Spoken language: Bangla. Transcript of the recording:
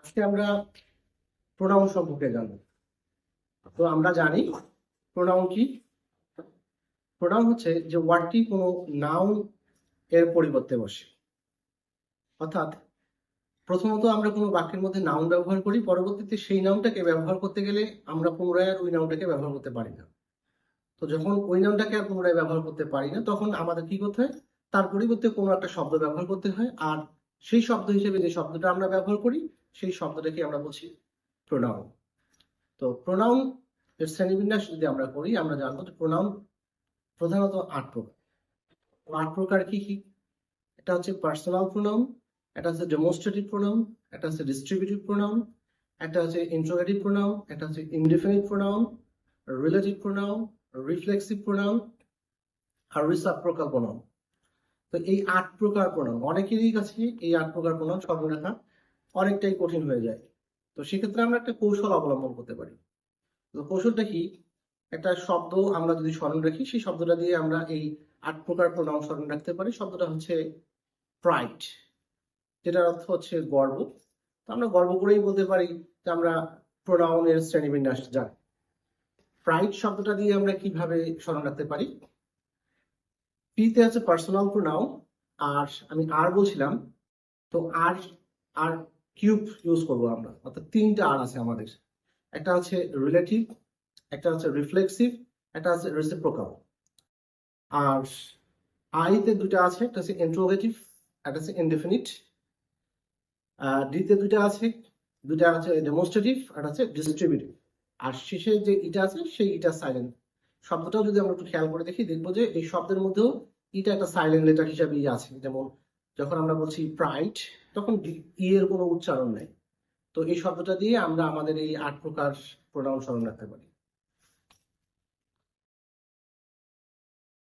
আজকে আমরা প্রোনাউন সম্পর্কে জানবো। তো আমরা জানি প্রোনাউন কি। প্রোনাউন হচ্ছে যে ওয়ার্ডটি কোনো নাউন এর পরিবর্তে বসে। অর্থাৎ প্রথমত আমরা কোনো বাক্যের মধ্যে নাউন ব্যবহার করি, পরবর্তীতে সেই নাউনটাকে ব্যবহার করতে গেলে আমরা পুনরায় আর ওই নাউনটাকে ব্যবহার করতে পারি না। তো যখন ওই নাউনটাকে আর পুনরায় ব্যবহার করতে পারি না, তখন আমাদের কি করতে হয়? তার পরিবর্তে কোনো একটা শব্দ ব্যবহার করতে হয়। আর সেই শব্দ হিসেবে যে শব্দটা আমরা ব্যবহার করি, সেই শব্দটাকে আমরা বলছি প্রোনাউন। তো প্রোনাউন এর শ্রেণীবিন্যাস যদি আমরা করি, আমরা জানবো যে প্রোনাউন প্রধানত ৮ প্রকার। ৮ প্রকার কি কি? এটা হচ্ছে পার্সোনাল প্রোনাউন, এটা হচ্ছে ডেমনস্ট্রেটিভ প্রোনাউন, এটা হচ্ছে ডিস্ট্রিবিউটিভ প্রোনাউন, একটা হচ্ছে ইন্ট্রোগেটিভ প্রোনাউন, এটা হচ্ছে indefinite pronoun, relative pronoun, reflexive pronoun আর রিসাপ্রোকাল প্রোনাউন। তো এই ৮ প্রকার প্রোনাউন অনেকেরই কাছে এই ৮ প্রকার প্রোনাউন স্মরণ রাখা অনেকটাই কঠিন হয়ে যায়। তো সেক্ষেত্রে আমরা একটা কৌশল অবলম্বন করতে পারি। তো কৌশলটা কি? একটা শব্দ আমরা যদি স্মরণ রাখি, সেই শব্দটা দিয়ে আমরা এই ৮ প্রকার প্রোনাউন স্মরণ রাখতে পারি। শব্দটা হচ্ছে প্রাইড, যেটার অর্থ হচ্ছে গর্ব। তো আমরা গর্ব করেই বলতে পারি যে আমরা প্রোনাউনের শ্রেণীবিন্যাস জানি। প্রাইড শব্দটা দিয়ে আমরা কিভাবে স্মরণ রাখতে পারি? পিতে আছে পার্সোনাল প্রোনাউন, আর আমি আর বলছিলাম, তো আর আর কিউব ইউজ করবো আমরা, অর্থাৎ ৩টা আর আছে আমাদের। একটা আছে রিলেটিভ, একটা আছে রিফ্লেক্সিভ, একটা আছে রেসিপ্রোকাল। আর আইতে দুটা আছে, একটা আছে ইন্ট্রোগেটিভ, একটা আছে ইনডেফিনিট। ডিতে দুটা আছে ডেমনস্ট্রেটিভ, আর আছে ডিস্ট্রিবিউটিভ। আর শেষে যে ইটা আছে সেই ইটা সাইলেন্ট। শব্দটাও যদি আমরা একটু খেয়াল করে দেখি, দেখবো যে এই শব্দের মধ্যেও ইটা একটা সাইলেন্ট লেটার হিসাবে আছে। যেমন যখন আমরা বলছি প্রাইড, তখন ই এর কোনো উচ্চারণ নেই। তো এই শব্দটা দিয়ে আমরা আমাদের এই ৮ প্রকার প্রোনাউন স্মরণ রাখতে পারি।